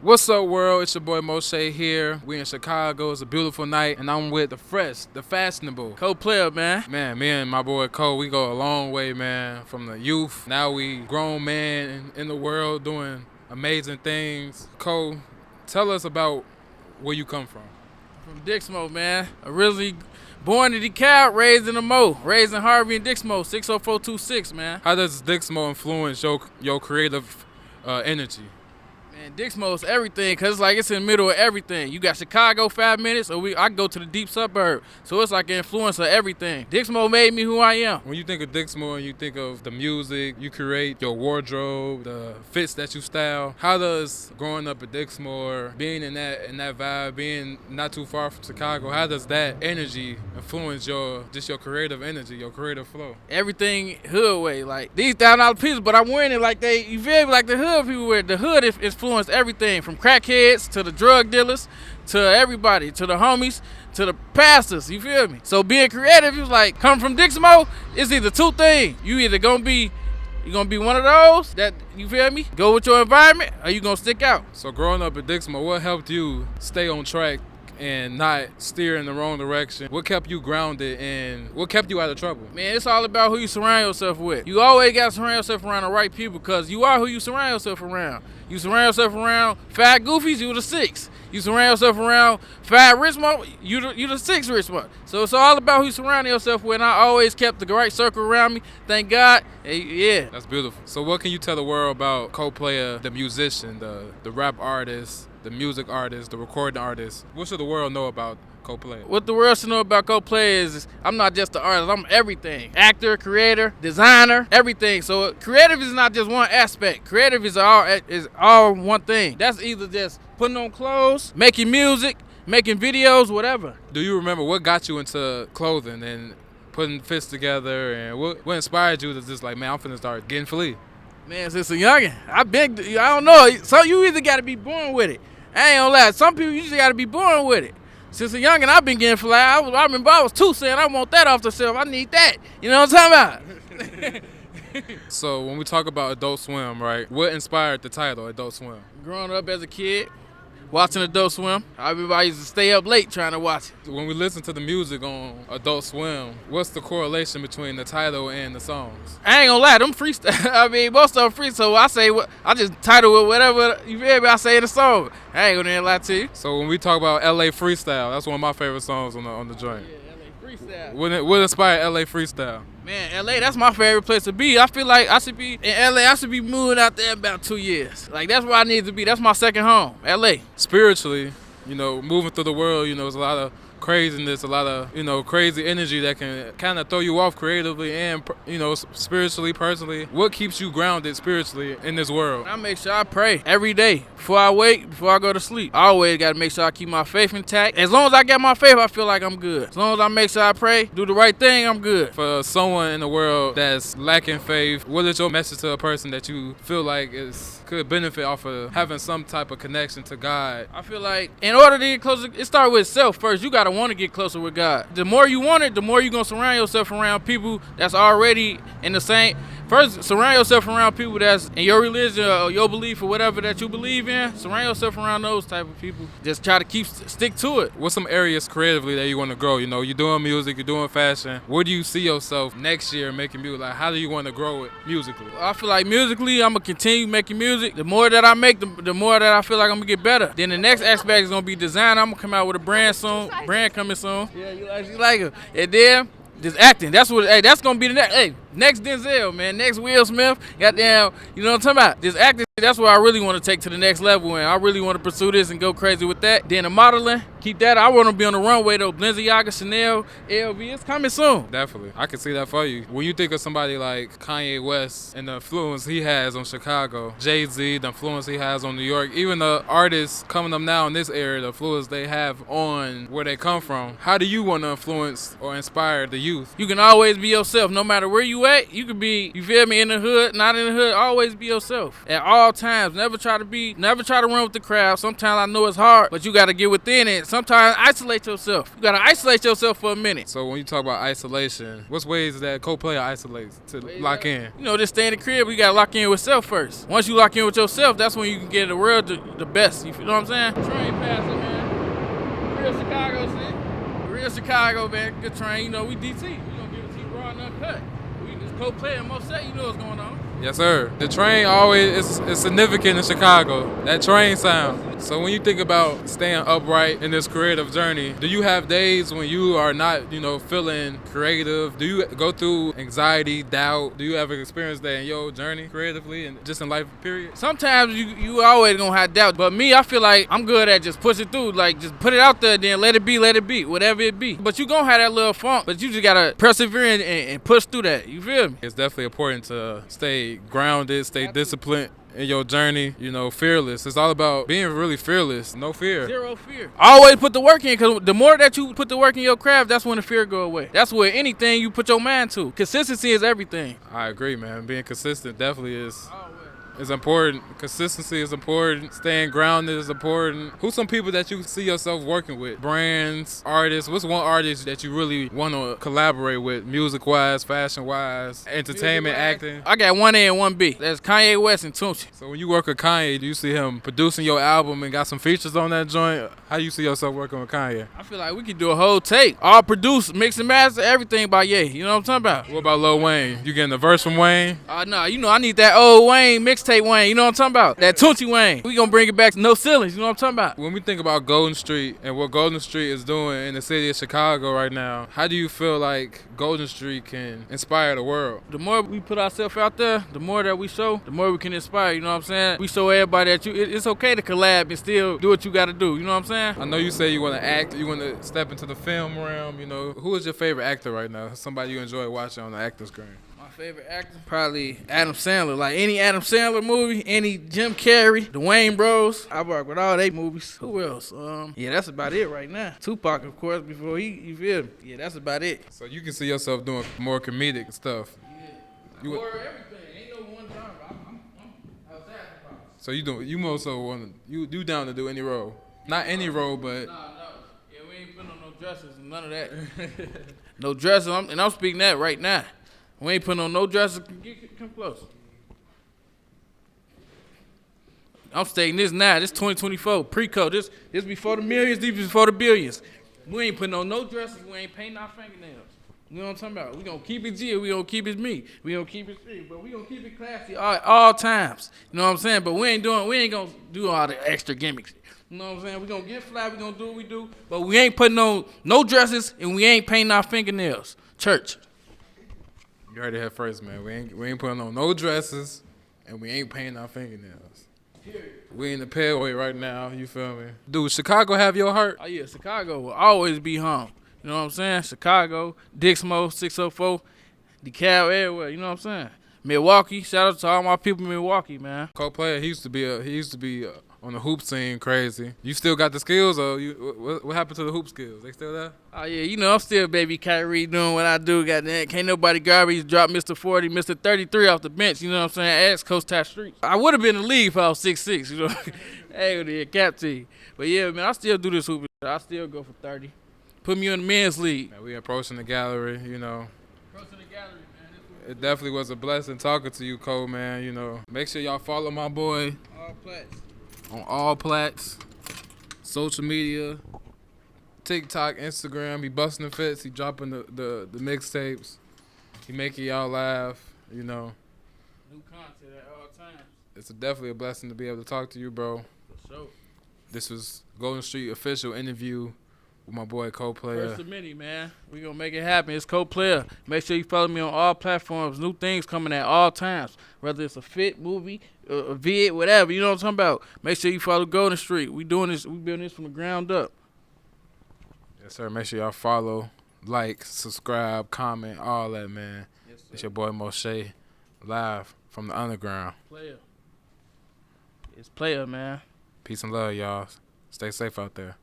What's up, world? It's your boy Moshe here. We in Chicago. It's a beautiful night, and I'm with the fresh, the fashionable Co-player, man. Man, me and my boy Cole, we go a long way, man. From the youth, now we grown men in the world doing amazing things. Cole, tell us about where you come from. From Dixmoor, man. Originally born in DeKalb, raised in the Mo. Raised in Harvey and Dixmoor, 60426, man. How does Dixmoor influence your creative energy? Man, Dixmoor's everything, because it's like it's in the middle of everything. You got Chicago 5 minutes, or I go to the deep suburb. So it's like an influence of everything. Dixmoor made me who I am. When you think of Dixmoor, you think of the music, you create your wardrobe, the fits that you style. How does growing up at Dixmoor, being in that vibe, being not too far from Chicago, how does that energy influence your creative energy, your creative flow? Everything hood way. Like, these $1,000 pieces, but I'm wearing it like you feel me? Like the hood people wear. The hood is influenced everything from crackheads to the drug dealers to everybody, to the homies, to the pastors, you feel me? So being creative is like, coming from Dixmoor, it's either two things. You either gonna be one of those that, you feel me, go with your environment, or you gonna stick out. So growing up at Dixmoor, what helped you stay on track and not steer in the wrong direction? What kept you grounded and what kept you out of trouble? Man, it's all about who you surround yourself with. You always got to surround yourself around the right people, because you are who you surround yourself around. You surround yourself around 5 goofies, you the 6. You surround yourself around 5 rich mo, you the 6 rich mo. So it's all about who you surround yourself with, and I always kept the right circle around me. Thank God. Yeah. That's beautiful. So what can you tell the world about Co-Player, the musician, the rap artist, the music artist, the recording artist? What should the world know about Co-Player? What the world should know about Co-Player is I'm not just an artist, I'm everything. Actor, creator, designer, everything. So creative is not just one aspect. Creative is all one thing. That's either just putting on clothes, making music, making videos, whatever. Do you remember what got you into clothing and putting fits together, and what inspired you to just like, man, I'm finna start getting flea? Man, since a youngin', I don't know. So you either gotta be born with it. I ain't gonna lie. Some people, you just gotta be born with it. Since a youngin', I've been getting fly. I remember I was 2 saying I want that off the shelf. I need that. You know what I'm talking about? So when we talk about Adult Swim, right, what inspired the title Adult Swim? Growing up as a kid, watching Adult Swim, I remember I used to stay up late trying to watch it. When we listen to the music on Adult Swim, what's the correlation between the title and the songs? I ain't gonna lie, them freestyle. I mean, most of them free. So I just title it whatever, you feel me, I say in the song. I ain't gonna lie to you. So when we talk about LA Freestyle, that's one of my favorite songs on the joint. Yeah, LA Freestyle. What inspired LA Freestyle? Man, LA, that's my favorite place to be. I feel like I should be in LA. I should be moving out there in about 2 years. Like, that's where I need to be. That's my second home, LA. Spiritually, moving through the world, there's a lot of craziness, a lot of, crazy energy that can kind of throw you off creatively and, spiritually, personally. What keeps you grounded spiritually in this world? I make sure I pray every day before I wake, before I go to sleep. I always got to make sure I keep my faith intact. As long as I got my faith, I feel like I'm good. As long as I make sure I pray, do the right thing, I'm good. For someone in the world that's lacking faith, what is your message to a person that you feel like could benefit off of having some type of connection to God? I feel like in order to get closer, it starts with self first. You got to want to get closer with God. The more you want it, the more you're going to surround yourself around people that's already in the same. First, surround yourself around people that's in your religion or your belief or whatever that you believe in. Surround yourself around those type of people. Just try to stick to it. What's some areas creatively that you want to grow? You're doing music, you're doing fashion. Where do you see yourself next year making music? Like, how do you want to grow it musically? I feel like musically, I'm going to continue making music. The more that I make, the more that I feel like I'm going to get better. Then the next aspect is going to be design. I'm going to come out with a brand soon. Brand coming soon. Yeah, you like it. And then just acting. That's going to be the next. Hey, next Denzel, man. Next Will Smith. Goddamn, you know what I'm talking about? Just acting. That's what I really want to take to the next level, and I really want to pursue this and go crazy with that. Then the modeling, keep that. I want to be on the runway though. Balenciaga, Chanel, LV, it's coming soon. Definitely. I can see that for you. When you think of somebody like Kanye West and the influence he has on Chicago, Jay-Z, the influence he has on New York, even the artists coming up now in this area, the influence they have on where they come from, how do you want to influence or inspire the youth? You can always be yourself no matter where you you at, you could be, you feel me, in the hood, not in the hood. Always be yourself at all times. Never try to run with the crowd. Sometimes I know it's hard, but you got to get within it. Sometimes isolate yourself. You got to isolate yourself for a minute. So when you talk about isolation, what's ways that Playa isolates to lock in? You know, just stay in the crib. You got to lock in with self first. Once you lock in with yourself, that's when you can get the world the best. You know what I'm saying? Train passer, man. Real Chicago shit. Real Chicago, man. Good train. You know, we DT. We gonna give it to you raw and uncut. We just Playa, most set. You know what's going on. Yes, sir. The train always is significant in Chicago. That train sound. So when you think about staying upright in this creative journey, do you have days when you are not, feeling creative? Do you go through anxiety, doubt? Do you ever experience that in your journey creatively and just in life, period? Sometimes you always gonna have doubt, but me, I feel like I'm good at just pushing through, like just put it out there, then let it be, whatever it be. But you gonna have that little funk, but you just gotta persevere and push through that. You feel me? It's definitely important to stay grounded, stay disciplined in your journey, fearless. It's all about being really fearless, no fear. Zero fear. Always put the work in, because the more that you put the work in your craft, that's when the fear go away. That's where anything you put your mind to. Consistency is everything. I agree, man. Being consistent definitely is important. Consistency is important. Staying grounded is important. Who's some people that you see yourself working with? Brands, artists. What's one artist that you really want to collaborate with, music-wise, fashion-wise, entertainment, acting? I got one A and one B. That's Kanye West and Tunchi. So when you work with Kanye, do you see him producing your album and got some features on that joint? How do you see yourself working with Kanye? I feel like we could do a whole tape. All produced, mix and master, everything by Ye. You know what I'm talking about? What about Lil Wayne? You getting a verse from Wayne? No, I need that old Wayne mixtape Wayne. You know what I'm talking about? That Tunchi Wayne. We gonna bring it back to no ceilings. You know what I'm talking about? When we think about Golden Street and what Golden Street is doing in the city of Chicago right now, how do you feel like Golden Street can inspire the world? The more we put ourselves out there, the more that we show, the more we can inspire. You know what I'm saying? We show everybody that it's okay to collab and still do what you got to do. You know what I'm saying? I know you say you want to act, you want to step into the film realm. Who is your favorite actor right now? Somebody you enjoy watching on the acting screen? Favorite actor? Probably Adam Sandler. Like any Adam Sandler movie, any Jim Carrey, the Wayne Bros. I work with all they movies. Who else? Yeah, that's about it right now. Tupac, of course, before you feel me. Yeah, that's about it. So you can see yourself doing more comedic stuff. Yeah. Or everything. Ain't no one genre. I'm outside the box. So you more so want you down to do any role? Not any role, but. No. Yeah, we ain't putting on no dresses and none of that. No dresses. I'm speaking that right now. We ain't putting on no dresses. Come close. I'm stating this now. This 2024 pre-code. This before the millions. This before the billions. We ain't putting on no dresses. We ain't painting our fingernails. You know what I'm talking about? We gonna keep it G. We gonna keep it me. We gonna keep it street. But we gonna keep it classy all times. You know what I'm saying? But we ain't gonna do all the extra gimmicks. You know what I'm saying? We gonna get fly. We gonna do what we do. But we ain't putting on no dresses and we ain't painting our fingernails. Church. You heard it here first, man. We ain't putting on no dresses, and we ain't painting our fingernails. We in the Playa right now. You feel me? Dude, Chicago have your heart? Oh yeah, Chicago will always be home. You know what I'm saying? Chicago, Dixmoor, 604, DeKalb, everywhere. You know what I'm saying? Milwaukee. Shout out to all my people in Milwaukee, man. Playa, he used to be on the hoop scene crazy. You still got the skills, or what happened to the hoop skills? They still there? Oh yeah, I'm still baby Kyrie doing what I do. Goddamn, can't nobody guard me. He's dropped Mr. 40, Mr. 33 off the bench. You know what I'm saying? Ask Coach Ty Street. I would have been in the league if I was 6'6", you know. Hey, the cap team. But yeah, man, I still do this hoop. I still go for 30. Put me in the men's league. Man, we approaching the gallery, Approaching the gallery, man. It definitely was a blessing talking to you, Cole, man. Make sure y'all follow my boy. All plats. On all plats, social media, TikTok, Instagram. He busting the fits. He dropping the mixtapes. He making y'all laugh. New content at all times. It's definitely a blessing to be able to talk to you, bro. For sure. This was Golden Street official interview with my boy Playa. First of many, man. We gonna make it happen. It's Playa. Make sure you follow me on all platforms. New things coming at all times. Whether it's a fit movie, a vid, whatever. You know what I'm talking about. Make sure you follow Golden Street. We doing this. We building this from the ground up. Yes, sir. Make sure y'all follow, like, subscribe, comment, all that, man. Yes, sir. It's your boy Moshe, live from the underground. Playa. It's Playa, man. Peace and love, y'all. Stay safe out there.